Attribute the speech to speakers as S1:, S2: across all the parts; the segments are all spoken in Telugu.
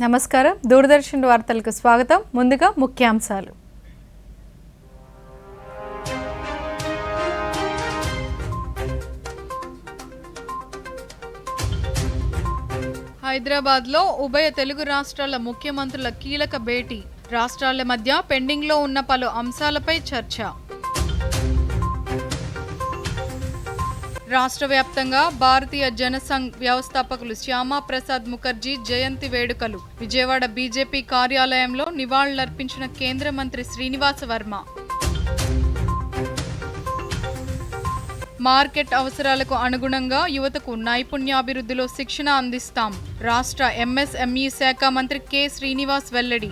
S1: నమస్కారం. దూరదర్శన్ వార్తలకు స్వాగతం. ముందుగా ముఖ్యాంశాలు. హైదరాబాద్లో ఉభయ తెలుగు రాష్ట్రాల ముఖ్యమంత్రుల కీలక భేటీ. రాష్ట్రాల మధ్య పెండింగ్లో ఉన్న పలు అంశాలపై చర్చ. రాష్ట్ర వ్యాప్తంగా భారతీయ జనసంఘ్ వ్యవస్థాపకులు శ్యామా ప్రసాద్ ముఖర్జీ జయంతి వేడుకలు. విజయవాడ బీజేపీ కార్యాలయంలో నివాళులర్పించిన కేంద్ర మంత్రి శ్రీనివాస వర్మ. మార్కెట్ అవసరాలకు అనుగుణంగా యువతకు నైపుణ్యాభివృద్ధిలో శిక్షణ అందిస్తాం. రాష్ట్ర ఎంఎస్ఎంఈ శాఖ మంత్రి కె శ్రీనివాస్ వెల్లడి.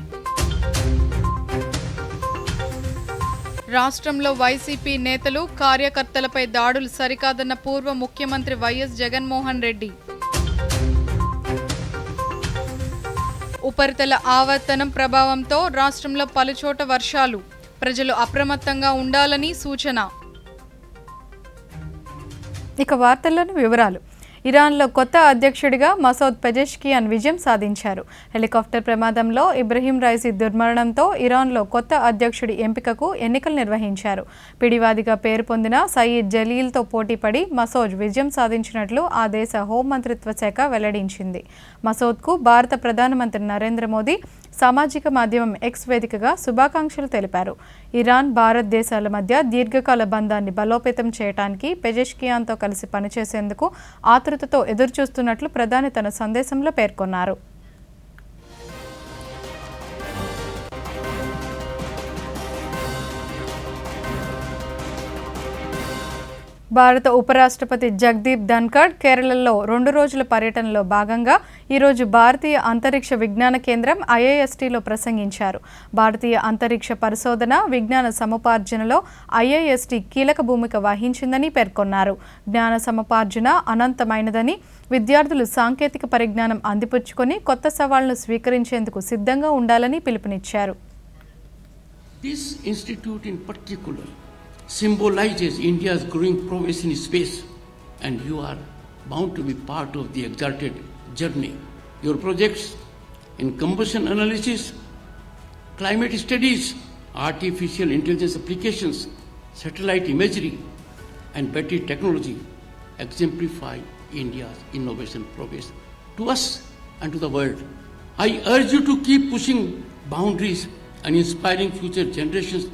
S1: రాష్ట్రంలో వైసీపీ నేతలు కార్యకర్తలపై దాడులు సరికాదన్న పూర్వ ముఖ్యమంత్రి వైఎస్ జగన్మోహన్ రెడ్డి. ఉపరితల ఆవర్తనం ప్రభావంతో రాష్ట్రంలో పలుచోట వర్షాలు. ప్రజలు అప్రమత్తంగా ఉండాలని సూచన. ఇక వార్తల్లోని వివరాలు. ఇరాన్లో కొత్త అధ్యక్షుడిగా మసౌద్ పెజెష్కియాన్ విజయం సాధించారు. హెలికాప్టర్ ప్రమాదంలో ఇబ్రహీం రైసీ దుర్మరణంతో ఇరాన్లో కొత్త అధ్యక్షుడి ఎంపికకు ఎన్నికలు నిర్వహించారు. పిడివాదిగా పేరు పొందిన సయీద్ జలీల్తో పోటీపడి మసౌద్ విజయం సాధించినట్లు ఆ దేశ హోంమంత్రిత్వ శాఖ వెల్లడించింది. మసౌద్కు భారత ప్రధానమంత్రి నరేంద్ర మోదీ సామాజిక మాధ్యమం ఎక్స్ వేదికగా శుభాకాంక్షలు తెలిపారు. ఇరాన్, భారత్ దేశాల మధ్య దీర్ఘకాల బంధాన్ని బలోపేతం చేయడానికి పెజెష్కియాన్తో కలిసి పనిచేసేందుకు ఆతృతతో ఎదురుచూస్తున్నట్లు ప్రధాని తన సందేశంలో పేర్కొన్నారు. భారత ఉపరాష్ట్రపతి జగదీప్ ధన్ఖడ్ కేరళలో 2 రోజుల పర్యటనలో భాగంగా ఈరోజు భారతీయ అంతరిక్ష విజ్ఞాన కేంద్రం ఐఐఎస్టీలో ప్రసంగించారు. భారతీయ అంతరిక్ష పరిశోధన, విజ్ఞాన సముపార్జనలో ఐఐఎస్టీ కీలక భూమిక వహించిందని పేర్కొన్నారు. జ్ఞాన సముపార్జన అనంతమైనదని, విద్యార్థులు సాంకేతిక పరిజ్ఞానం అందిపుచ్చుకొని కొత్త సవాళ్లను స్వీకరించేందుకు సిద్ధంగా ఉండాలని పిలుపునిచ్చారు.
S2: This institute in particular symbolizes India's growing progress in space, and you are bound to be part of the exalted journey. Your projects in combustion analysis, climate studies, artificial intelligence applications, satellite imagery, and battery technology exemplify India's innovation progress to us and to the world. I urge you to keep pushing boundaries and inspiring future generations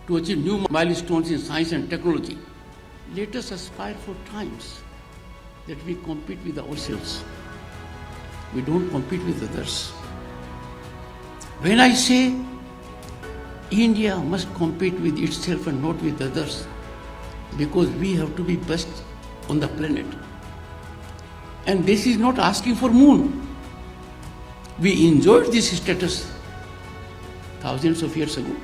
S2: to achieve new milestones in science and technology. Let us aspire for times that we compete with ourselves. We don't compete with others. When I say India must compete with itself and not with others, because we have to be best on the planet. And this is not asking for moon. We enjoyed this status thousands of years ago,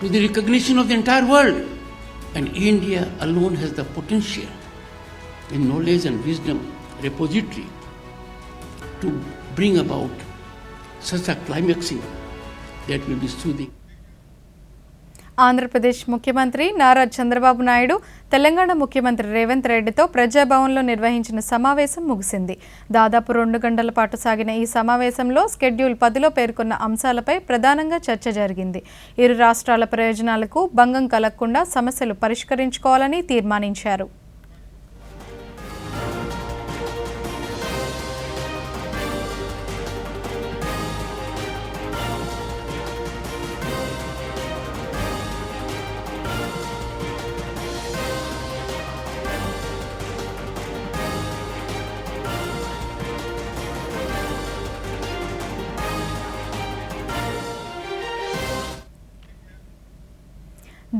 S2: to the recognition of the entire world, and India alone has the potential in knowledge and wisdom repository to bring about such a climaxing that will be soothing.
S1: Andhra Pradesh ముఖ్యమంత్రి నారా చంద్రబాబు నాయుడు తెలంగాణ ముఖ్యమంత్రి రేవంత్ రెడ్డితో ప్రజాభవన్లో నిర్వహించిన సమావేశం ముగిసింది. దాదాపు 2 గంటల పాటు సాగిన ఈ సమావేశంలో షెడ్యూల్ 10లో పేర్కొన్న అంశాలపై ప్రధానంగా చర్చ జరిగింది. ఇరు రాష్ట్రాల ప్రయోజనాలకు భంగం కలగకుండా సమస్యలు పరిష్కరించుకోవాలని తీర్మానించారు.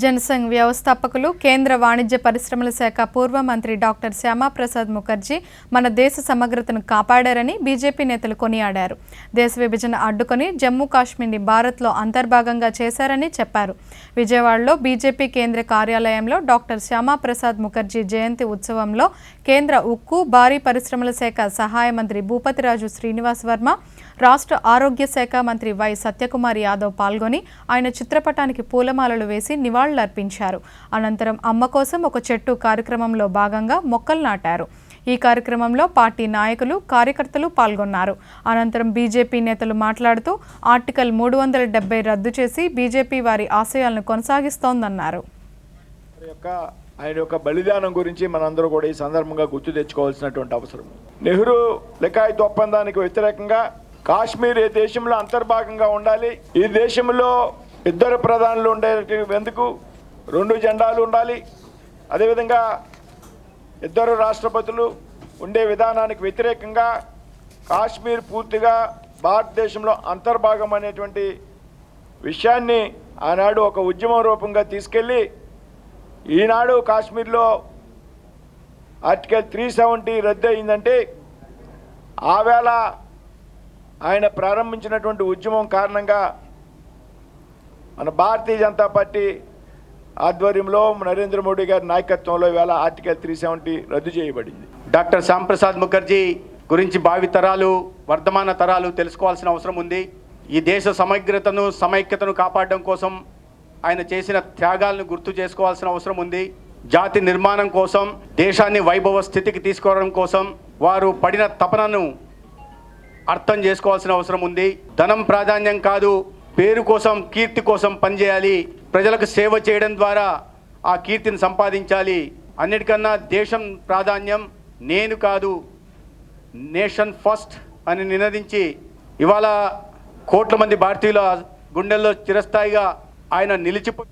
S1: జనసంఘ్ వ్యవస్థాపకులు, కేంద్ర వాణిజ్య పరిశ్రమల శాఖ పూర్వ మంత్రి డాక్టర్ శ్యామా ప్రసాద్ ముఖర్జీ మన దేశ సమగ్రతను కాపాడారని బీజేపీ నేతలు కొనియాడారు. దేశ విభజన అడ్డుకొని జమ్మూ కాశ్మీర్ని భారత్లో అంతర్భాగంగా చేశారని చెప్పారు. విజయవాడలో బీజేపీ కేంద్ర కార్యాలయంలో డాక్టర్ శ్యామా ప్రసాద్ ముఖర్జీ జయంతి ఉత్సవంలో కేంద్ర ఉక్కు, భారీ పరిశ్రమల శాఖ సహాయ మంత్రి భూపతిరాజు శ్రీనివాస్ వర్మ, రాష్ట్ర ఆరోగ్య శాఖ మంత్రి వై సత్యకుమార్ యాదవ్ పాల్గొని ఆయన చిత్రపటానికి పూలమాలలు వేసి నివాళులర్పించారు. అనంతరం అమ్మ కోసం ఒక చెట్టు కార్యక్రమంలో భాగంగా మొక్కలు నాటారు. ఈ కార్యక్రమంలో పార్టీ నాయకులు కార్యకర్తలు పాల్గొన్నారు. అనంతరం బీజేపీ నేతలు మాట్లాడుతూ ఆర్టికల్ 370 రద్దు చేసి బీజేపీ వారి ఆశయాలను కొనసాగిస్తోందన్నారు.
S3: ఆయన యొక్క బలిదానం గురించి మనందరూ కూడా ఈ సందర్భంగా గుర్తు తెచ్చుకోవాల్సినటువంటి అవసరం. నెహ్రూ లిఖాయత్ ఒప్పందానికి వ్యతిరేకంగా కాశ్మీర్ ఏ దేశంలో అంతర్భాగంగా ఉండాలి, ఈ దేశంలో ఇద్దరు ప్రధానులు ఉండేందుకు 2 జెండాలు ఉండాలి, అదేవిధంగా ఇద్దరు రాష్ట్రపతులు ఉండే విధానానికి వ్యతిరేకంగా కాశ్మీర్ పూర్తిగా భారతదేశంలో అంతర్భాగం అనేటువంటి విషయాన్ని ఆనాడు ఒక ఉద్యమం రూపంగా తీసుకెళ్ళి ఈనాడు కాశ్మీర్లో ఆర్టికల్ 370 రద్దు అయిందంటే ఆవేళ ఆయన ప్రారంభించినటువంటి ఉద్యమం కారణంగా మన భారతీయ జనతా పార్టీ ఆధ్వర్యంలో నరేంద్ర మోడీ గారి నాయకత్వంలో ఇవాళ ఆర్టికల్ 370 రద్దు చేయబడింది.
S4: డాక్టర్ శ్యాంప్రసాద్ ముఖర్జీ గురించి భావితరాలు వర్ధమాన తరాలు తెలుసుకోవాల్సిన అవసరం ఉంది. ఈ దేశ సమగ్రతను సమైక్యతను కాపాడడం కోసం ఆయన చేసిన త్యాగాలను గుర్తు చేసుకోవాల్సిన అవసరం ఉంది. జాతి నిర్మాణం కోసం, దేశాన్ని వైభవ స్థితికి తీసుకురావడం కోసం వారు పడిన తపనను అర్థం చేసుకోవాల్సిన అవసరం ఉంది. ధనం ప్రాధాన్యం కాదు, పేరు కోసం కీర్తి కోసం పనిచేయాలి. ప్రజలకు సేవ చేయడం ద్వారా ఆ కీర్తిని సంపాదించాలి. అన్నిటికన్నా దేశం ప్రాధాన్యం, నేను కాదు, నేషన్ ఫస్ట్ అని నినదించి ఇవాళ కోట్ల మంది భారతీయుల గుండెల్లో చిరస్థాయిగా ఆయన నిలిచిపో.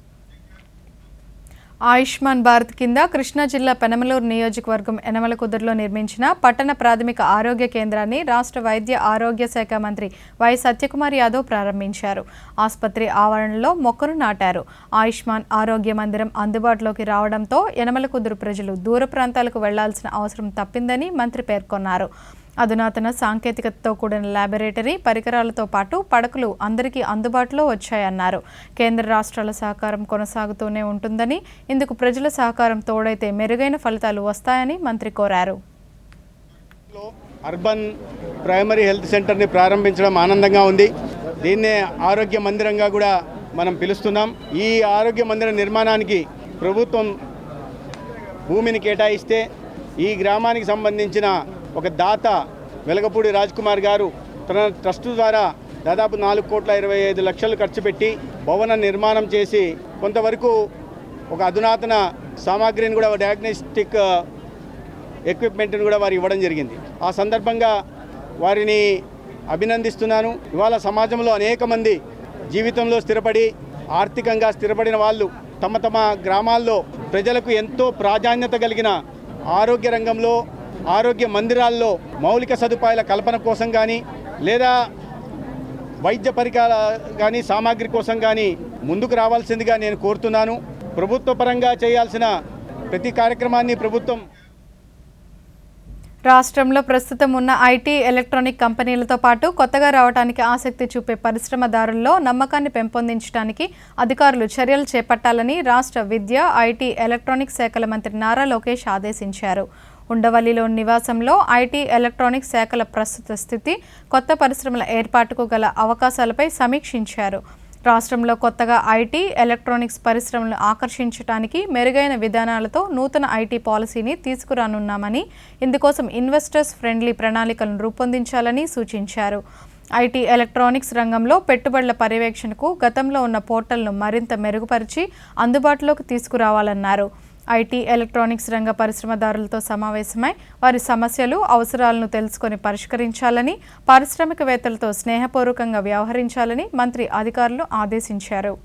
S1: ఆయుష్మాన్ భారత్ కింద కృష్ణా జిల్లా పెనమలూరు నియోజకవర్గం యనమలకుదురులో నిర్మించిన పట్టణ ప్రాథమిక ఆరోగ్య కేంద్రాన్ని రాష్ట్ర వైద్య ఆరోగ్య శాఖ మంత్రి వై సత్యకుమార్ యాదవ్ ప్రారంభించారు. ఆసుపత్రి ఆవరణలో మొక్కను నాటారు. ఆయుష్మాన్ ఆరోగ్య మందిరం అందుబాటులోకి రావడంతో యనమలకుదురు ప్రజలు దూర ప్రాంతాలకు వెళ్లాల్సిన అవసరం తప్పిందని మంత్రి పేర్కొన్నారు. అధునాతన సాంకేతికతతో కూడిన ల్యాబొరేటరీ పరికరాలతో పాటు పడకలు అందరికీ అందుబాటులో వచ్చాయన్నారు. కేంద్ర రాష్ట్రాల సహకారం కొనసాగుతూనే ఉంటుందని, ఇందుకు ప్రజల సహకారం తోడైతే మెరుగైన ఫలితాలు వస్తాయని మంత్రి కోరారు.
S4: అర్బన్ ప్రైమరీ హెల్త్ సెంటర్ని ప్రారంభించడం ఆనందంగా ఉంది. దీన్నే ఆరోగ్య మందిరంగా కూడా మనం పిలుస్తున్నాం. ఈ ఆరోగ్య మందిర నిర్మాణానికి ప్రభుత్వం భూమిని కేటాయిస్తే ఈ గ్రామానికి సంబంధించిన ఒక దాత వెలగపూడి రాజ్ కుమార్ గారు తన ట్రస్ట్ ద్వారా దాదాపు 4,25,00,000 ఖర్చు పెట్టి భవన నిర్మాణం చేసి కొంతవరకు ఒక అధునాతన సామాగ్రిని కూడా డయాగ్నోస్టిక్ ఎక్విప్మెంట్ని కూడా వారు ఇవ్వడం జరిగింది. ఆ సందర్భంగా వారిని అభినందిస్తున్నాను. ఇవాళ సమాజంలో అనేక మంది జీవితంలో స్థిరపడి ఆర్థికంగా స్థిరపడిన వాళ్ళు తమ తమ గ్రామాల్లో ప్రజలకు ఎంతో ప్రాధాన్యత కలిగిన ఆరోగ్య రంగంలో, ఆరోగ్య మందిరాల్లో మౌలిక సదుపాయాల కల్పన కోసం కానీ లేదా వైద్య పరికరాలు కానీ సామాగ్రి కోసం కానీ ముందుకు రావాల్సిందిగా నేను కోరుతున్నాను. ప్రభుత్వ పరంగా చేయాల్సిన ప్రతి కార్యక్రమాన్ని ప్రభుత్వం.
S1: రాష్ట్రంలో ప్రస్తుతం ఉన్న ఐటీ, ఎలక్ట్రానిక్ కంపెనీలతో పాటు కొత్తగా రావడానికి ఆసక్తి చూపే పరిశ్రమదారుల్లో నమ్మకాన్ని పెంపొందించడానికి అధికారులు చర్యలు చేపట్టాలని రాష్ట్ర విద్య, ఐటీ, ఎలక్ట్రానిక్ శాఖల మంత్రి నారా లోకేష్ ఆదేశించారు. ఉండవల్లిలో నివాసంలో ఐటీ, ఎలక్ట్రానిక్ శాఖల ప్రస్తుత స్థితి, కొత్త పరిశ్రమల ఏర్పాటుకు గల అవకాశాలపై సమీక్షించారు. రాష్ట్రంలో కొత్తగా ఐటీ, ఎలక్ట్రానిక్స్ పరిశ్రమలను ఆకర్షించడానికి మెరుగైన విధానాలతో నూతన ఐటీ పాలసీని తీసుకురానున్నామని, ఇందుకోసం ఇన్వెస్టర్స్ ఫ్రెండ్లీ ప్రణాళికలను రూపొందించాలని సూచించారు. ఐటీ, ఎలక్ట్రానిక్స్ రంగంలో పెట్టుబడుల పర్యవేక్షణకు గతంలో ఉన్న పోర్టల్ను మరింత మెరుగుపరిచి అందుబాటులోకి తీసుకురావాలన్నారు. ఐటీ, ఎలక్ట్రానిక్స్ రంగ పరిశ్రమదారులతో సమావేశమై వారి సమస్యలు, అవసరాలను తెలుసుకొని పరిష్కరించాలని, పారిశ్రామికవేత్తలతో స్నేహపూర్వకంగా వ్యవహరించాలని మంత్రి అధికారులు ఆదేశించారు.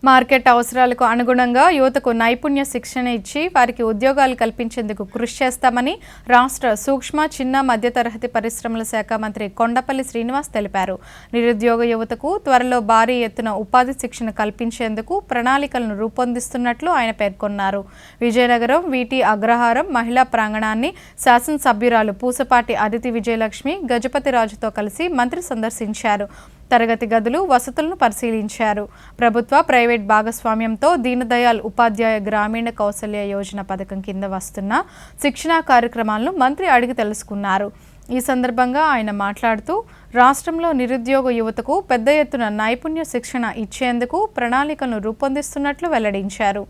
S1: మార్కెట్ అవసరాలకు అనుగుణంగా యువతకు నైపుణ్య శిక్షణ ఇచ్చి వారికి ఉద్యోగాలు కల్పించేందుకు కృషి చేస్తామని రాష్ట్ర సూక్ష్మ, చిన్న, మధ్యతరహతి పరిశ్రమల శాఖ మంత్రి కొండపల్లి శ్రీనివాస్ తెలిపారు. నిరుద్యోగ యువతకు త్వరలో భారీ ఎత్తున ఉపాధి శిక్షణ కల్పించేందుకు ప్రణాళికలను రూపొందిస్తున్నట్లు ఆయన పేర్కొన్నారు. విజయనగరం వీటి అగ్రహారం మహిళా ప్రాంగణాన్ని శాసనసభ్యురాలు పూసపాటి అదితి విజయలక్ష్మి గజపతిరాజుతో కలిసి మంత్రి సందర్శించారు. తరగతి గదులు, వసతులను పరిశీలించారు. ప్రభుత్వ, ప్రైవేట్ భాగస్వామ్యంతో దీనదయాల్ ఉపాధ్యాయ గ్రామీణ కౌశల్య యోజన పథకం కింద వస్తున్న శిక్షణా కార్యక్రమాలను మంత్రి అడిగి తెలుసుకున్నారు. ఈ సందర్భంగా ఆయన మాట్లాడుతూ రాష్ట్రంలో నిరుద్యోగ యువతకు పెద్ద ఎత్తున నైపుణ్య శిక్షణ ఇచ్చేందుకు ప్రణాళికలను రూపొందిస్తున్నట్లు వెల్లడించారు.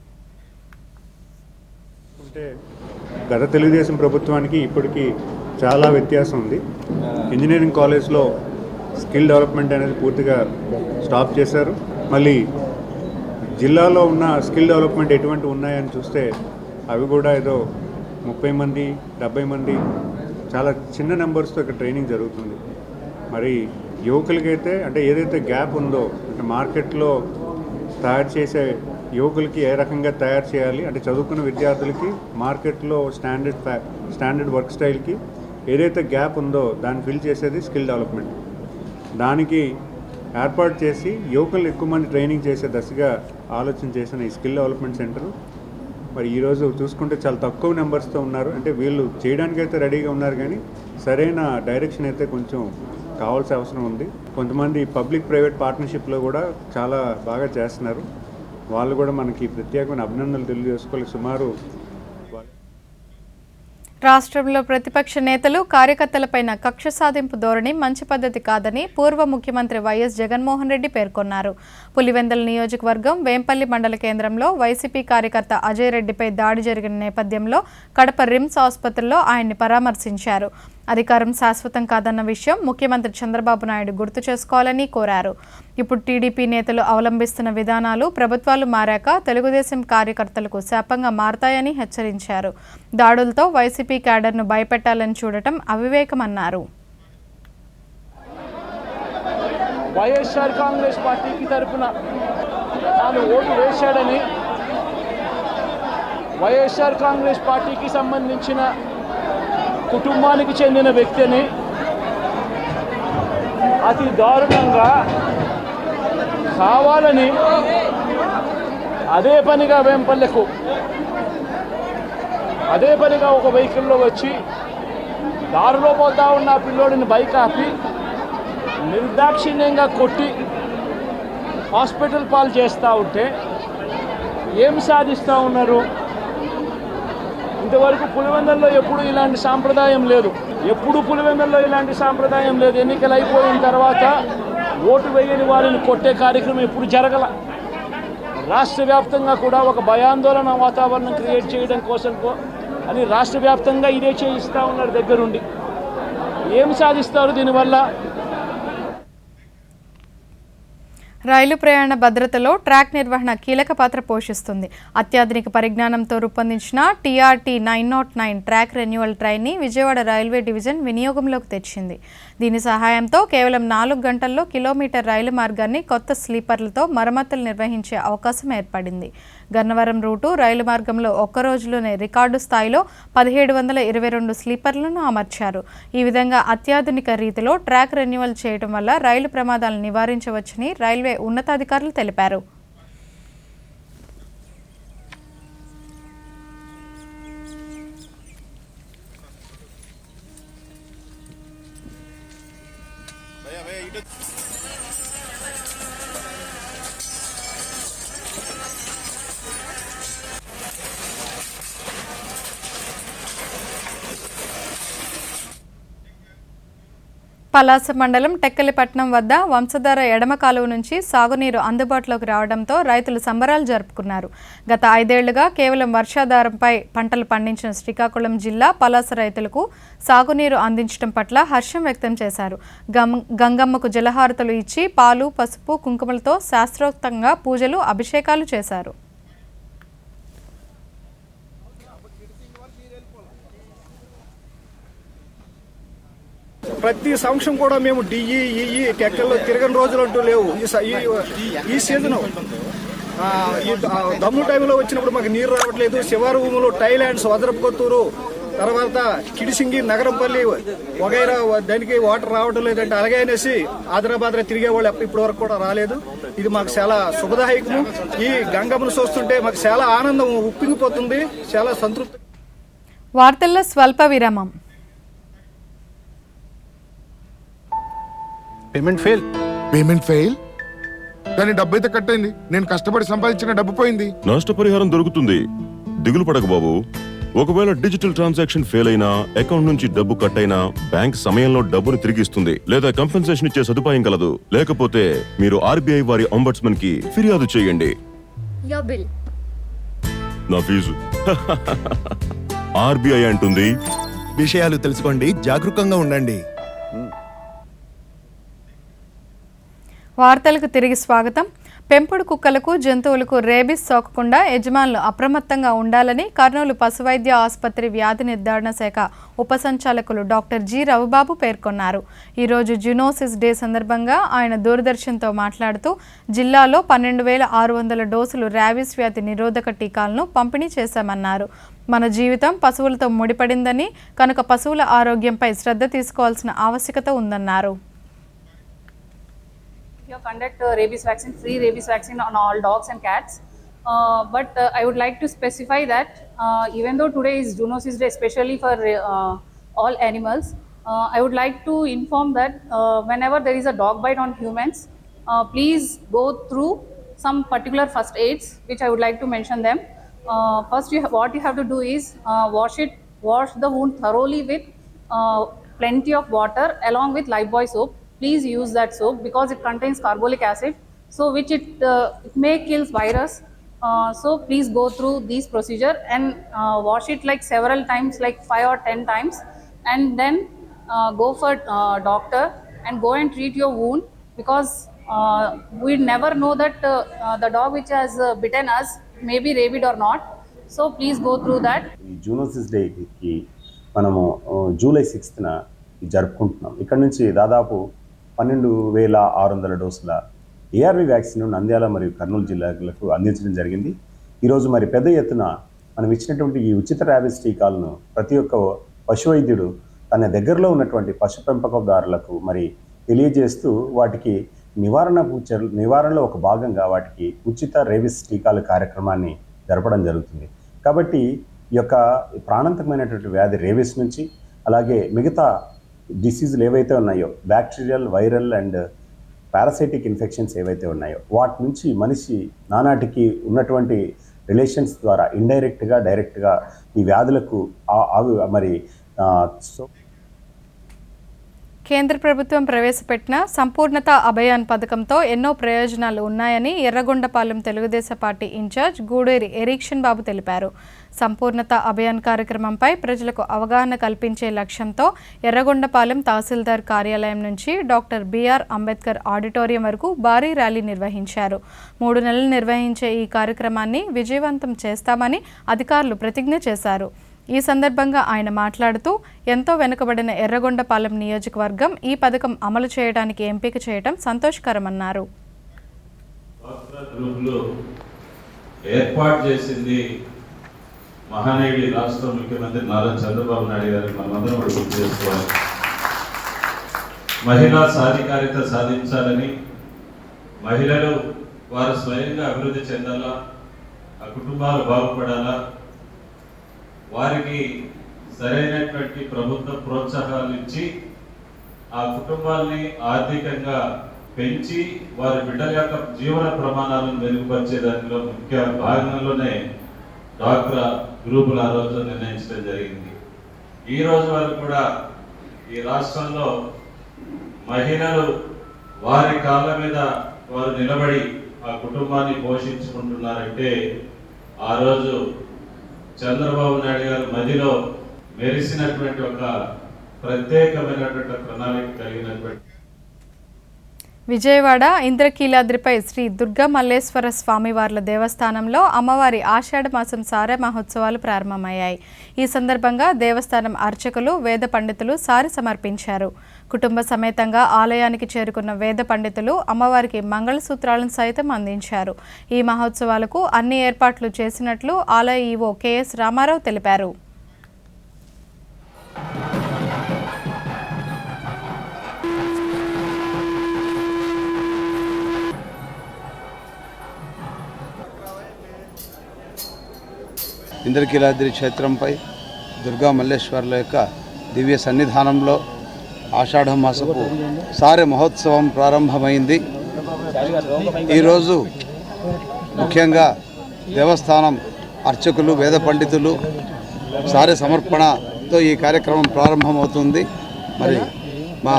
S5: గత తెలుగుదేశం ప్రభుత్వానికి ఇప్పటికీ చాలా వ్యత్యాసం ఉంది. ఇంజనీరింగ్ కాలేజ్లో స్కిల్ డెవలప్మెంట్ అనేది పూర్తిగా స్టాప్ చేశారు. మళ్ళీ జిల్లాలో ఉన్న స్కిల్ డెవలప్మెంట్ ఎటువంటి ఉన్నాయని చూస్తే అవి కూడా ఏదో 30 మంది 70 మంది చాలా చిన్న నెంబర్స్తో ఇక్కడ ట్రైనింగ్ జరుగుతుంది. మరి యువకులకైతే అంటే ఏదైతే గ్యాప్ ఉందో అంటే మార్కెట్లో తయారు చేసే యువకులకి ఏ రకంగా తయారు చేయాలి అంటే చదువుకున్న విద్యార్థులకి మార్కెట్లో స్టాండర్డ్ వర్క్ స్టైల్కి ఏదైతే గ్యాప్ ఉందో దాన్ని ఫిల్ చేసేది స్కిల్ డెవలప్మెంట్. దానికి ఏర్పాటు చేసి యువకులను ఎక్కువ మంది ట్రైనింగ్ చేసే దశగా ఆలోచన చేసిన ఈ స్కిల్ డెవలప్మెంట్ సెంటర్ మరి ఈరోజు చూసుకుంటే చాలా తక్కువ నెంబర్స్తో ఉన్నారు. అంటే వీళ్ళు చేయడానికైతే రెడీగా ఉన్నారు కానీ సరైన డైరెక్షన్ అయితే కొంచెం కావాల్సిన అవసరం ఉంది. కొంతమంది పబ్లిక్ ప్రైవేట్ పార్ట్నర్షిప్లో కూడా చాలా బాగా చేస్తున్నారు. వాళ్ళు కూడా మనకి ప్రత్యేకమైన అభినందనలు తెలియజేసుకోవాలి. సుమారు
S1: రాష్ట్రంలో ప్రతిపక్ష నేతలు కార్యకర్తలపైన కక్ష సాధింపు ధోరణి మంచి పద్ధతి కాదని పూర్వ ముఖ్యమంత్రి వైఎస్ జగన్మోహన్ రెడ్డి పేర్కొన్నారు. పులివెందుల నియోజకవర్గం వేంపల్లి మండల కేంద్రంలో వైసీపీ కార్యకర్త అజయ్ రెడ్డిపై దాడి జరిగిన నేపథ్యంలో కడప రిమ్స్ ఆసుపత్రిలో ఆయన్ని పరామర్శించారు. అధికారం శాశ్వతం కాదన్న విషయం ముఖ్యమంత్రి చంద్రబాబు నాయుడు గుర్తు చేసుకోవాలని కోరారు. ఇప్పుడు టీడీపీ నేతలు అవలంబిస్తున్న విధానాలు ప్రభుత్వాలు మారాక తెలుగుదేశం కార్యకర్తలకు శాపంగా మారతాయని హెచ్చరించారు. దాడులతో వైసీపీ క్యాడర్ను భయపెట్టాలని చూడటం అవివేకమన్నారు.
S6: వైఎస్ఆర్ కాంగ్రెస్ పార్టీకి తరఫున తాను ఓటు వేశాడని వైఎస్ఆర్ కాంగ్రెస్ పార్టీకి సంబంధించిన కుటుంబానికి చెందిన వ్యక్తిని అతి దారుణంగా కావాలని అదే పనిగా వేంపల్లెకు ఒక వెహికల్లో వచ్చి దారిలో పోతా ఉన్న పిల్లోడిని బైక్ ఆపి నిర్దాక్షిణ్యంగా కొట్టి హాస్పిటల్ పాలు చేస్తూ ఉంటే ఏం సాధిస్తూ ఉన్నారు? ఇంతవరకు పులివెందుల్లో ఎప్పుడు ఇలాంటి సాంప్రదాయం లేదు. ఎన్నికలు అయిపోయిన తర్వాత ఓటు వేయని వారిని కొట్టే కార్యక్రమం ఎప్పుడు జరగల. రాష్ట్ర వ్యాప్తంగా కూడా ఒక భయాందోళన వాతావరణం క్రియేట్ చేయడం కోసం అని రాష్ట్ర వ్యాప్తంగా ఇదే చేయిస్తూ ఉన్నారు దగ్గరుండి. ఏం సాధిస్తారు దీనివల్ల?
S1: రైలు ప్రయాణ భద్రతలో ట్రాక్ నిర్వహణ కీలక పాత్ర పోషిస్తుంది. అత్యాధునిక పరిజ్ఞానంతో రూపొందించిన TRT 909 ట్రాక్ రెన్యువల్ ట్రైన్ని విజయవాడ రైల్వే డివిజన్ వినియోగంలోకి తెచ్చింది. దీని సహాయంతో కేవలం 4 గంటల్లో కిలోమీటర్ రైలు మార్గాన్ని కొత్త స్లీపర్లతో మరమ్మతులు నిర్వహించే అవకాశం ఏర్పడింది. గన్నవరం రూటు రైలు మార్గంలో ఒక్క రోజులోనే రికార్డు స్థాయిలో 1722 స్లీపర్లను అమర్చారు. ఈ విధంగా అత్యాధునిక రీతిలో ట్రాక్ రెన్యువల్ చేయడం వల్ల రైలు ప్రమాదాలను నివారించవచ్చని రైల్వే ఉన్నతాధికారులు తెలిపారు. పలాస మండలం టెక్కలిపట్నం వద్ద వంశధార ఎడమ కాలువ నుంచి సాగునీరు అందుబాటులోకి రావడంతో రైతులు సంబరాలు జరుపుకున్నారు. గత 5 ఏళ్లుగా కేవలం వర్షాధారంపై పంటలు పండించిన శ్రీకాకుళం జిల్లా పలాస రైతులకు సాగునీరు అందించడం పట్ల హర్షం వ్యక్తం చేశారు. గంగమ్మకు జలహారతులు ఇచ్చి పాలు, పసుపు, కుంకుమలతో శాస్త్రోక్తంగా పూజలు, అభిషేకాలు చేశారు.
S7: ప్రతి సంవత్సరం కూడా మేము డిఈ టెక్కల్లో తిరగని రోజులు అంటూ లేవు. ఈ సీజన్ దమ్ము టైంలో వచ్చినప్పుడు మాకు నీరు రావట్లేదు. శివారు భూములు, టైలాండ్స్, వదరపుకొత్తూరు, తర్వాత కిడిసింగి, నగరంపల్లి వగైరా దానికి వాటర్ రావడం లేదంటే అలాగే అనేసి ఆదరాబాద్రా తిరిగేవాళ్ళు ఇప్పటి వరకు కూడా రాలేదు. ఇది మాకు చాలా శుభదాయకము. ఈ గంగమ్మను చూస్తుంటే మాకు చాలా ఆనందం ఉప్పింగిపోతుంది, చాలా సంతృప్తి.
S1: వార్తల్లో స్వల్ప విరామం.
S8: పేమెంట్ ఫెయిల్ కానీ డబ్బు అయితే కట్టయింది. నేను కష్టపడి సంపాదించిన డబ్బు పోయింది.
S9: నష్టపరిహారం దొరుకుతుంది, దిగులు పడకు బాబు. ఒకవేళ డిజిటల్ ట్రాన్సాక్షన్ ఫెయిల్ అయినా, అకౌంట్ నుంచి డబ్బు కట్ అయినా బ్యాంక్ సమయంలో డబ్బును తిరిగిస్తుంది లేదా కంపెన్సేషన్ ఇచ్చే సదుపాయం కలదు. లేకపోతే మీరు ఆర్బీఐ వారి అంబడ్స్మన్ కి ఫిర్యాదు చేయండి. నా ఫీజు ఆర్బీఐ అంటుంది.
S10: విషయాలు తెలుసుకోండి, జాగరూకంగా ఉండండి.
S1: వార్తలకు తిరిగి స్వాగతం. పెంపుడు కుక్కలకు, జంతువులకు రేబిస్ సోకకుండా యజమానులు అప్రమత్తంగా ఉండాలని కర్నూలు పశువైద్య ఆసుపత్రి వ్యాధి నిర్ధారణ శాఖ ఉప సంచాలకులు డాక్టర్ జి రవిబాబు పేర్కొన్నారు. ఈరోజు జునోసిస్ డే సందర్భంగా ఆయన దూరదర్శన్తో మాట్లాడుతూ జిల్లాలో 12,600 డోసులు ర్యాబిస్ వ్యాధి నిరోధక టీకాలను పంపిణీ చేశామన్నారు. మన జీవితం పశువులతో ముడిపడిందని, కనుక పశువుల ఆరోగ్యంపై శ్రద్ధ తీసుకోవాల్సిన ఆవశ్యకత ఉందన్నారు.
S11: Conduct free rabies vaccine on all dogs and cats, but I would like to specify that even though today is Zoonosis Day, especially for all animals, I would like to inform that whenever there is a dog bite on humans, please go through some particular first aids which I would like to mention them. First, what you have to do is wash the wound thoroughly with plenty of water along with Lifebuoy soap. Please use that soap because it contains carbolic acid, so which it may kills virus. So please go through this procedure and wash it like several times, like 5 or 10 times, and then go for doctor and go and treat your wound, because we never know that the dog which has bitten us may be rabid or not. So please go through that.
S12: Zoonosis డేకి మనము జూలై 6న జరుపుకుంటున్నాం. ఇక్కడ నుంచి దాదాపు 12,600 డోసుల ఏఆర్వి వ్యాక్సిన్ నంద్యాల మరియు కర్నూలు జిల్లాలకు అందించడం జరిగింది. ఈరోజు మరి పెద్ద ఎత్తున మనం ఇచ్చినటువంటి ఈ ఉచిత ర్యాబిస్ టీకాలను ప్రతి ఒక్క పశు వైద్యుడు తన దగ్గరలో ఉన్నటువంటి పశు పెంపకందారులకు మరి తెలియజేస్తూ వాటికి నివారణలో ఒక భాగంగా వాటికి ఉచిత రేబిస్ టీకాల కార్యక్రమాన్ని జరపడం జరుగుతుంది. కాబట్టి ఈ యొక్క ప్రాణాంతకమైనటువంటి వ్యాధి రేబిస్ నుంచి, అలాగే మిగతా డిసీజులు ఏవైతే ఉన్నాయో, bacterial, viral and parasitic infections ఏవైతే ఉన్నాయో, వాటి నుంచి మనిషి నానాటికి ఉన్నటువంటి రిలేషన్స్ ద్వారా ఇండైరెక్ట్గా, డైరెక్ట్గా ఈ వ్యాధులకు మరి
S1: కేంద్ర ప్రభుత్వం ప్రవేశపెట్టిన సంపూర్ణత అభియాన్ పథకంతో ఎన్నో ప్రయోజనాలు ఉన్నాయని ఎర్రగొండపాలెం తెలుగుదేశం పార్టీ ఇన్ఛార్జ్ గూడూరి ఎరిక్షన్ బాబు తెలిపారు. సంపూర్ణత అభియాన్ కార్యక్రమంపై ప్రజలకు అవగాహన కల్పించే లక్ష్యంతో ఎర్రగొండపాలెం తహసీల్దార్ కార్యాలయం నుంచి డాక్టర్ బిఆర్ అంబేద్కర్ ఆడిటోరియం వరకు భారీ ర్యాలీ నిర్వహించారు. 3 నెలలు నిర్వహించే ఈ కార్యక్రమాన్ని విజయవంతం చేస్తామని అధికారులు ప్రతిజ్ఞ చేశారు. ఈ సందర్భంగా ఆయన మాట్లాడుతూ ఎంతో వెనుకబడిన ఎర్రగొండపాలెం నియోజకవర్గం ఈ పథకం అమలు చేయడానికి ఎంపిక చేయడం సంతోషకరమన్నారు.
S13: ఏర్పాటు చేసింది మహానీయుడి రాష్ట్ర ముఖ్యమంత్రి నారా చంద్రబాబు నాయుడు గారిని మనమందరం కూడా గుర్తు చేసుకోవాలి. మహిళా సాధికారిత సాధించాలని, మహిళలు వారు స్వయంగా అభివృద్ధి చెందాలా, ఆ కుటుంబాలు బాగుపడాలా, వారికి సరైనటువంటి ప్రభుత్వ ప్రోత్సాహాలు ఇచ్చి ఆ కుటుంబాలని ఆర్థికంగా పెంచి వారి బిడ్డల యొక్క జీవన ప్రమాణాలను మెరుగుపరిచే దానిలో ముఖ్య భాగంలోనే డాక్రా గ్రూపులు ఆ రోజు నిర్ణయించడం జరిగింది. ఈ రోజు వరకు కూడా ఈ రాష్ట్రంలో మహిళలు వారి కాళ్ళ మీద వారు నిలబడి ఆ కుటుంబాన్ని పోషించుకుంటున్నారంటే ఆ రోజు చంద్రబాబు నాయుడు గారు మధ్యలో మెరిసినటువంటి ఒక ప్రత్యేకమైనటువంటి ప్రణాళిక కలిగినటువంటి
S1: విజయవాడ ఇంద్రకీలాద్రిపై శ్రీ దుర్గా మల్లేశ్వర స్వామివార్ల దేవస్థానంలో అమ్మవారి ఆషాఢ మాసం సారె మహోత్సవాలు ప్రారంభమయ్యాయి. ఈ సందర్భంగా దేవస్థానం అర్చకులు, వేద పండితులు సారె సమర్పించారు. కుటుంబ సమేతంగా ఆలయానికి చేరుకున్న వేద పండితులు అమ్మవారికి మంగళసూత్రాలను సైతం అందించారు. ఈ మహోత్సవాలకు అన్ని ఏర్పాట్లు చేసినట్లు ఆలయ ఈవో కెఎస్ రామారావు తెలిపారు.
S14: ఇంద్రకీలాద్రి క్షేత్రంపై దుర్గా మల్లేశ్వర్ల యొక్క దివ్య సన్నిధానంలో ఆషాఢ మాసపు సారె మహోత్సవం ప్రారంభమైంది. ఈరోజు ముఖ్యంగా దేవస్థానం అర్చకులు, వేద పండితులు, సారే సమర్పణతో ఈ కార్యక్రమం ప్రారంభమవుతుంది. మరి మా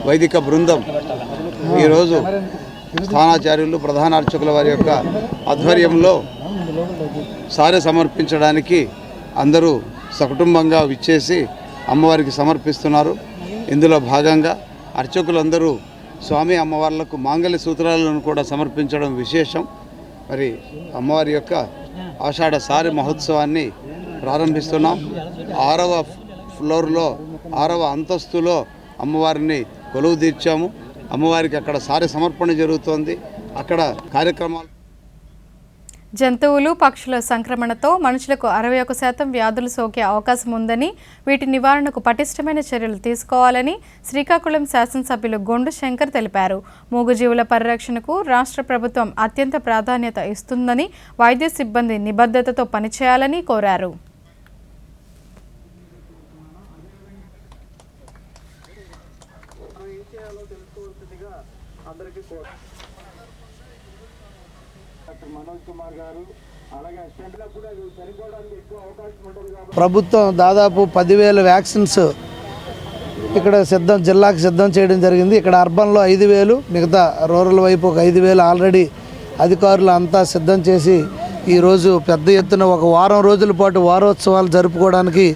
S14: వైదిక బృందం ఈరోజు స్థానాచార్యులు ప్రధాన అర్చకుల వారి యొక్క ఆధ్వర్యంలో సారే సమర్పించడానికి అందరూ సకుటుంబంగా విచ్చేసి అమ్మవారికి సమర్పిస్తున్నారు. ఇందులో భాగంగా అర్చకులందరూ స్వామి అమ్మవార్లకు మాంగళ్య సూత్రాలను కూడా సమర్పించడం విశేషం. మరి అమ్మవారి యొక్క ఆషాఢ సారి మహోత్సవాన్ని ప్రారంభిస్తున్నాం. 6వ ఫ్లోర్లో 6వ అంతస్తులో అమ్మవారిని కొలువు తీర్చాము. అమ్మవారికి అక్కడ సారి సమర్పణ జరుగుతోంది. అక్కడ కార్యక్రమాలు
S1: జంతువులు పక్షుల సంక్రమణతో మనుషులకు 61% వ్యాధులు సోకే అవకాశం ఉందని, వీటి నివారణకు పటిష్టమైన చర్యలు తీసుకోవాలని శ్రీకాకుళం శాసనసభ్యులు గొండు శంకర్ తెలిపారు. మూగజీవుల పరిరక్షణకు రాష్ట్ర ప్రభుత్వం అత్యంత ప్రాధాన్యత ఇస్తుందని, వైద్య సిబ్బంది నిబద్ధతతో పనిచేయాలని కోరారు.
S15: ప్రభుత్వం దాదాపు 10,000 వ్యాక్సిన్స్ ఇక్కడ జిల్లాకు సిద్ధం చేయడం జరిగింది. ఇక్కడ అర్బన్లో 5,000, మిగతా రూరల్ వైపు ఒక 5,000 ఆల్రెడీ అధికారులు అంతా సిద్ధం చేసి ఈరోజు పెద్ద ఎత్తున ఒక వారం రోజుల పాటు వారోత్సవాలు జరుపుకోవడానికి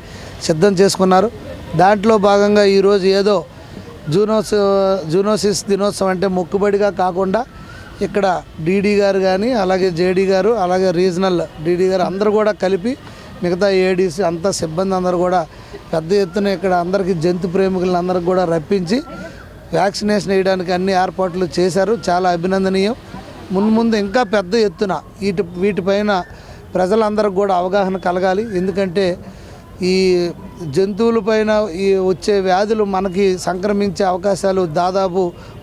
S15: సిద్ధం చేసుకున్నారు. దాంట్లో భాగంగా ఈరోజు ఏదో జూనోసిస్ దినోత్సవం అంటే మొక్కుబడిగా కాకుండా ఇక్కడ డీడీ గారు కానీ, అలాగే జేడీ గారు, అలాగే రీజనల్ డీడీ గారు అందరూ కూడా కలిపి మిగతా ఏడీసీ అంతా సిబ్బంది అందరూ కూడా పెద్ద ఎత్తున ఇక్కడ అందరికీ జంతు ప్రేమికులను అందరికి కూడా రప్పించి వ్యాక్సినేషన్ వేయడానికి అన్ని ఏర్పాట్లు చేశారు. చాలా అభినందనీయం. ముందు ఇంకా పెద్ద ఎత్తున వీటిపైన ప్రజలందరికీ కూడా అవగాహన కలగాలి. ఎందుకంటే ఈ జంతువులపైన ఈ వచ్చే వ్యాధులు మనకి సంక్రమించే అవకాశాలు దాదాపు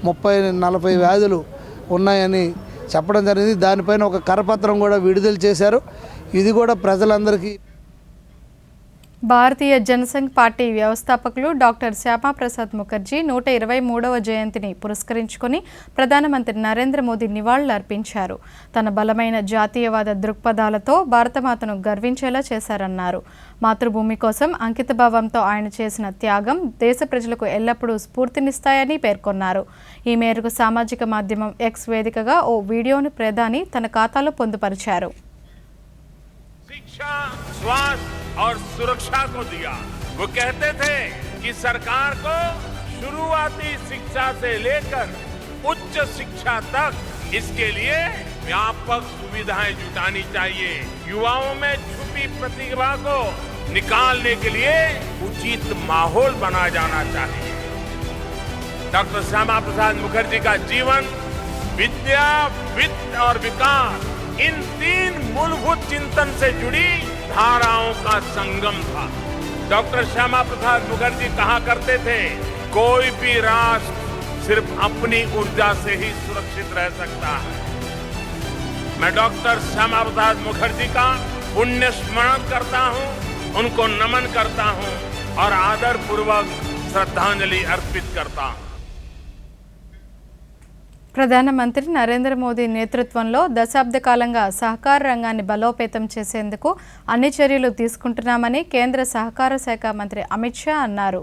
S15: 30-40 వ్యాధులు ఉన్నాయని చెప్పడం జరిగింది. దానిపైన ఒక కరపత్రం కూడా విడుదల చేశారు. ఇది కూడా ప్రజలందరికీ.
S1: భారతీయ జనసంఘ్ పార్టీ వ్యవస్థాపకులు డాక్టర్ శ్యామాప్రసాద్ ముఖర్జీ 123వ జయంతిని పురస్కరించుకొని ప్రధానమంత్రి నరేంద్ర మోదీ నివాళులు అర్పించారు. తన బలమైన జాతీయవాద దృక్పథాలతో భారతమాతను గర్వించేలా చేశారన్నారు. మాతృభూమి కోసం అంకితభావంతో ఆయన చేసిన త్యాగం దేశ ప్రజలకు ఎల్లప్పుడూ స్ఫూర్తినిస్తాయని పేర్కొన్నారు. ఈ మేరకు సామాజిక మాధ్యమం ఎక్స్ వేదికగా ఓ వీడియోను ప్రధాని తన ఖాతాలో పొందుపరిచారు.
S16: और सुरक्षा को दिया। वो कहते थे कि सरकार को शुरुआती शिक्षा से लेकर उच्च शिक्षा तक इसके लिए व्यापक सुविधाएं जुटानी चाहिए। युवाओं में छुपी प्रतिभा को निकालने के लिए उचित माहौल बना जाना चाहिए। डॉक्टर श्यामा प्रसाद मुखर्जी का जीवन विद्या, वित्त और विकास इन 3 मूलभूत चिंतन से जुड़ी धाराओं का संगम था। डॉक्टर श्यामा प्रसाद मुखर्जी कहा करते थे, कोई भी राष्ट्र सिर्फ अपनी ऊर्जा से ही सुरक्षित रह सकता है। मैं डॉक्टर श्यामा प्रसाद मुखर्जी का पुण्य स्मरण करता हूं, उनको नमन करता हूं और आदर पूर्वक श्रद्धांजलि अर्पित करता हूं।
S1: ప్రధానమంత్రి నరేంద్ర మోదీ నేతృత్వంలో దశాబ్ద కాలంగా సహకార రంగాన్ని బలోపేతం చేసేందుకు అన్ని చర్యలు తీసుకుంటున్నామని కేంద్ర సహకార శాఖ మంత్రి అమిత్ షా అన్నారు.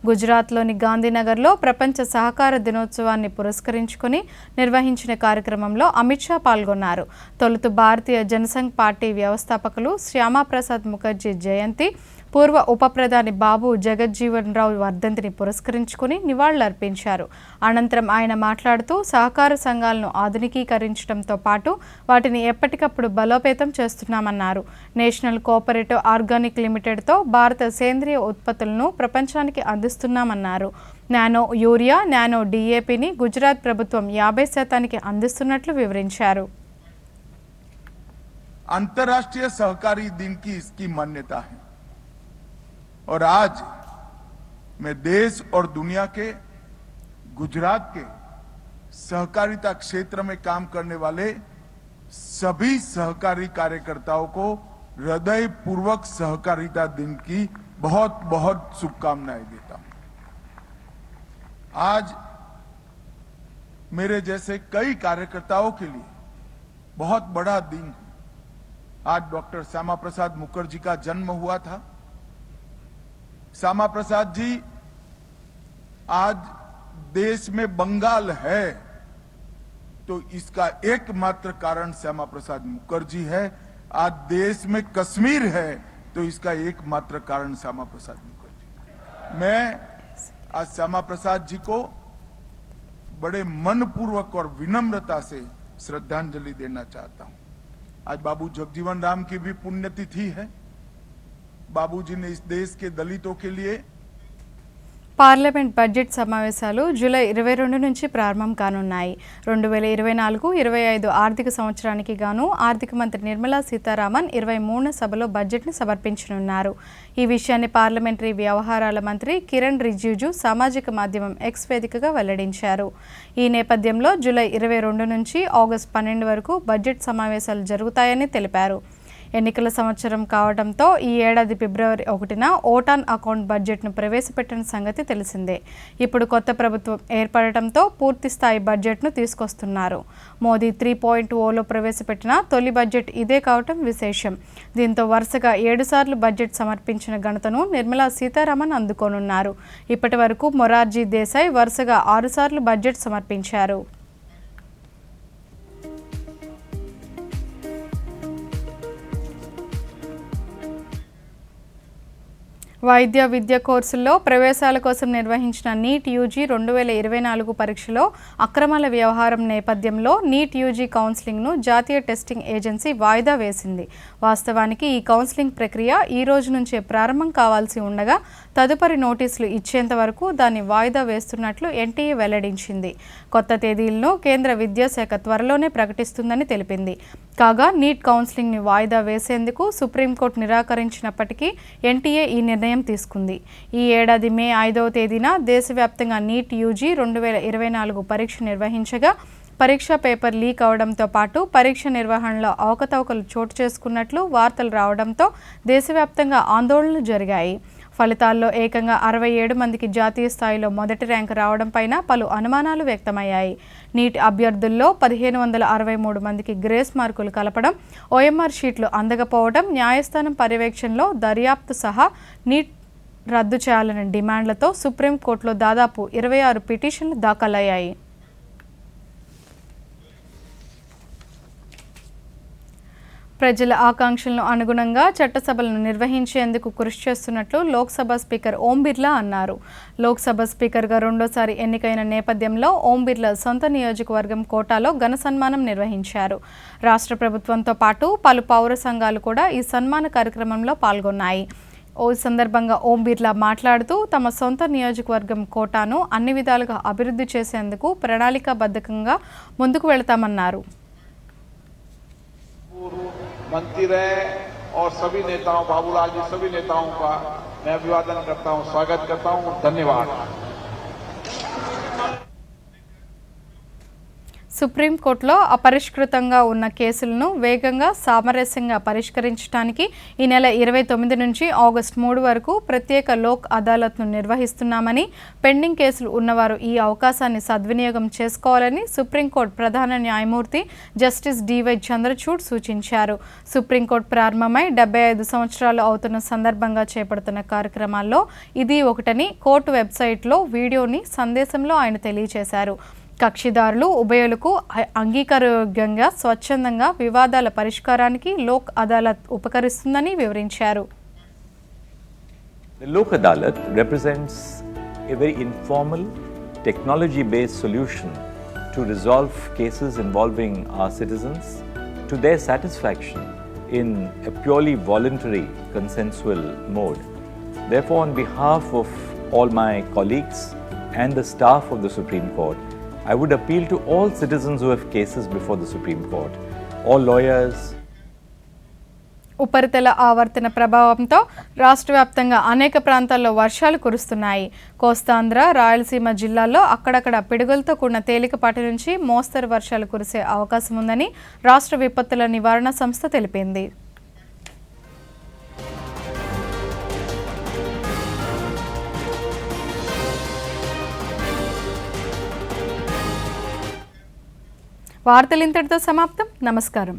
S1: గుజరాత్లోని గాంధీనగర్లో ప్రపంచ సహకార దినోత్సవాన్ని పురస్కరించుకుని నిర్వహించిన కార్యక్రమంలో అమిత్ షా పాల్గొన్నారు. తొలుత భారతీయ జనసంఘ్ పార్టీ వ్యవస్థాపకులు శ్యామాప్రసాద్ ముఖర్జీ జయంతి, పూర్వ ఉప ప్రధాని బాబు జగజ్జీవన్ రావు వర్ధంతిని పురస్కరించుకుని నివాళులర్పించారు. అనంతరం ఆయన మాట్లాడుతూ సహకార సంఘాలను ఆధునికీకరించడంతో పాటు వాటిని ఎప్పటికప్పుడు బలోపేతం చేస్తున్నామన్నారు. నేషనల్ కోఆపరేటివ్ ఆర్గానిక్ లిమిటెడ్తో భారత సేంద్రియ ఉత్పత్తులను ప్రపంచానికి అందిస్తున్నామన్నారు. నానో యూరియా, నానో డిఏపిని గుజరాత్ ప్రభుత్వం 50% అందిస్తున్నట్లు వివరించారు.
S17: अंतर्राष्ट्रीय सहकारी दिन की इसकी मान्यता है और आज मैं देश और दुनिया के गुजरात के सहकारिता क्षेत्र में काम करने वाले सभी सहकारी कार्यकर्ताओं को हृदय पूर्वक सहकारिता दिन की बहुत बहुत शुभकामनाएं देता हूं। आज मेरे जैसे कई कार्यकर्ताओं के लिए बहुत बड़ा दिन है। आज डॉक्टर श्यामा प्रसाद मुखर्जी का जन्म हुआ था। श्यामा प्रसाद जी, आज देश में बंगाल है तो इसका एकमात्र कारण श्यामा प्रसाद मुखर्जी है। आज देश में कश्मीर है तो इसका एकमात्र कारण श्यामा प्रसाद मुखर्जी। मैं आज श्यामा प्रसाद जी को बड़े मनपूर्वक और विनम्रता से श्रद्धांजलि देना चाहता हूं। आज बाबू जगजीवन राम की भी पुण्यतिथि है। बाबूजी ने इस देश के दलितों के लिए
S1: పార్లమెంట్ బడ్జెట్ సమావేశాలు జూలై 22 నుంచి ప్రారంభం కానున్నాయి. 2024-25 ఆర్థిక సంవత్సరానికి గాను ఆర్థిక మంత్రి నిర్మలా సీతారామన్ 23వ సభలో బడ్జెట్ను సమర్పించనున్నారు. ఈ విషయాన్ని పార్లమెంటరీ వ్యవహారాల మంత్రి కిరణ్ రిజిజు సామాజిక మాధ్యమం ఎక్స్ వేదికగా వెల్లడించారు. ఈ నేపథ్యంలో జూలై 22 నుంచి ఆగస్టు 12 వరకు బడ్జెట్ సమావేశాలు జరుగుతాయని తెలిపారు. ఎన్నికల సంవత్సరం కావడంతో ఈ ఏడాది ఫిబ్రవరి 1న ఓటాన్ అకౌంట్ బడ్జెట్ను ప్రవేశపెట్టిన సంగతి తెలిసిందే. ఇప్పుడు కొత్త ప్రభుత్వం ఏర్పడటంతో పూర్తి స్థాయి బడ్జెట్ను తీసుకొస్తున్నారు. మోదీ 3.0లో ప్రవేశపెట్టిన తొలి బడ్జెట్ ఇదే కావటం విశేషం. దీంతో వరుసగా 7 సార్లు బడ్జెట్ సమర్పించిన ఘనతను నిర్మలా సీతారామన్ అందుకోనున్నారు. ఇప్పటి వరకు మొరార్జీ దేశాయ్ వరుసగా 6 సార్లు బడ్జెట్ సమర్పించారు. వైద్య విద్య కోర్సుల్లో ప్రవేశాల కోసం నిర్వహించిన నీట్ యూజీ 2024 పరీక్షలో అక్రమాల వ్యవహారం నేపథ్యంలో నీట్ యూజీ కౌన్సిలింగ్ను జాతీయ టెస్టింగ్ ఏజెన్సీ వాయిదా వేసింది. వాస్తవానికి ఈ కౌన్సిలింగ్ ప్రక్రియ ఈ రోజు నుంచే ప్రారంభం కావాల్సి ఉండగా తదుపరి నోటీసులు ఇచ్చేంత వరకు దాన్ని వాయిదా వేస్తున్నట్లు ఎన్టీఏ వెల్లడించింది. కొత్త తేదీలను కేంద్ర విద్యాశాఖ త్వరలోనే ప్రకటిస్తుందని తెలిపింది. కాగా నీట్ కౌన్సిలింగ్ని వాయిదా వేసేందుకు సుప్రీంకోర్టు నిరాకరించినప్పటికీ ఎన్టీఏ ఈ నిర్ణయం తీసుకుంది. ఈ ఏడాది మే 5వ తేదీన దేశవ్యాప్తంగా నీట్ యూజీ 2024 పరీక్ష నిర్వహించగా పరీక్ష పేపర్ లీక్ అవడంతో పాటు పరీక్ష నిర్వహణలో అవకతవకలు చోటు చేసుకున్నట్లు వార్తలు రావడంతో దేశవ్యాప్తంగా ఆందోళనలు జరిగాయి. ఫలితాల్లో ఏకంగా 67 మందికి జాతీయ స్థాయిలో మొదటి ర్యాంకు రావడంపైన పలు అనుమానాలు వ్యక్తమయ్యాయి. నీట్ అభ్యర్థుల్లో 1563 మందికి గ్రేస్ మార్కులు కలపడం, ఓఎంఆర్ షీట్లు అందకపోవడం, న్యాయస్థానం పర్యవేక్షణలో దర్యాప్తు సహా నీట్ రద్దు చేయాలనే డిమాండ్లతో సుప్రీంకోర్టులో దాదాపు 26 పిటిషన్లు దాఖలయ్యాయి. ప్రజల ఆకాంక్షలను అనుగుణంగా చట్టసభలను నిర్వహించేందుకు కృషి చేస్తున్నట్లు లోక్సభ స్పీకర్ ఓం బిర్లా అన్నారు. లోక్సభ స్పీకర్గా రెండోసారి ఎన్నికైన నేపథ్యంలో ఓం బిర్లా సొంత నియోజకవర్గం కోటాలో ఘన సన్మానం నిర్వహించారు. రాష్ట్ర ప్రభుత్వంతో పాటు పలు పౌర సంఘాలు కూడా ఈ సన్మాన కార్యక్రమంలో పాల్గొన్నాయి. ఈ సందర్భంగా ఓం బిర్లా మాట్లాడుతూ తమ సొంత నియోజకవర్గం కోటాను అన్ని విధాలుగా అభివృద్ధి చేసేందుకు ప్రణాళికాబద్ధంగా ముందుకు వెళతామన్నారు.
S18: बनती रहे और सभी नेताओं, बाबूलाल जी सभी नेताओं का मैं अभिवादन करता हूं, स्वागत करता हूं, धन्यवाद.
S1: సుప్రీంకోర్టులో అపరిష్కృతంగా ఉన్న కేసులను వేగంగా సామరస్యంగా పరిష్కరించడానికి ఈ నెల 29 నుంచి ఆగస్టు 3 వరకు ప్రత్యేక లోక్ అదాలత్ను నిర్వహిస్తున్నామని, పెండింగ్ కేసులు ఉన్నవారు ఈ అవకాశాన్ని సద్వినియోగం చేసుకోవాలని సుప్రీంకోర్టు ప్రధాన న్యాయమూర్తి జస్టిస్ డివై చంద్రచూడ్ సూచించారు. సుప్రీంకోర్టు ప్రారంభమై 75 సంవత్సరాలు అవుతున్న సందర్భంగా చేపడుతున్న కార్యక్రమాల్లో ఇది ఒకటని కోర్టు వెబ్సైట్లో వీడియోని సందేశంలో ఆయన తెలియజేశారు. కక్షిదారులు ఉభయులకు అంగీకారయోగ్యంగా స్వచ్ఛందంగా వివాదాల పరిష్కారానికి లోక్ అదాలత్ ఉపకరిస్తుందని వివరించారు.
S19: The Lok Adalat represents a very informal, technology-based solution to resolve cases involving our citizens to their satisfaction in a purely voluntary, consensual mode. Therefore, on behalf of all my colleagues and the staff of the Supreme Court, I would appeal to all citizens who have cases before the Supreme Court, all lawyers.
S1: ఉపరితల ఆవర్తన ప్రభావంతో రాష్ట్ర వ్యాప్తంగా అనేక ప్రాంతాల్లో వర్షాలు కురుస్తున్నాయి. కోస్తాంధ్ర, రాయలసీమ జిల్లాల్లో అక్కడక్కడ పిడుగులతో కూడిన తేలికపాటి నుంచి మోస్తరు వర్షాలు కురిసే అవకాశం ఉందని రాష్ట్ర విపత్తుల నివారణ సంస్థ తెలిపింది. వార్తలు ఇంతటితో సమాప్తం. నమస్కారం.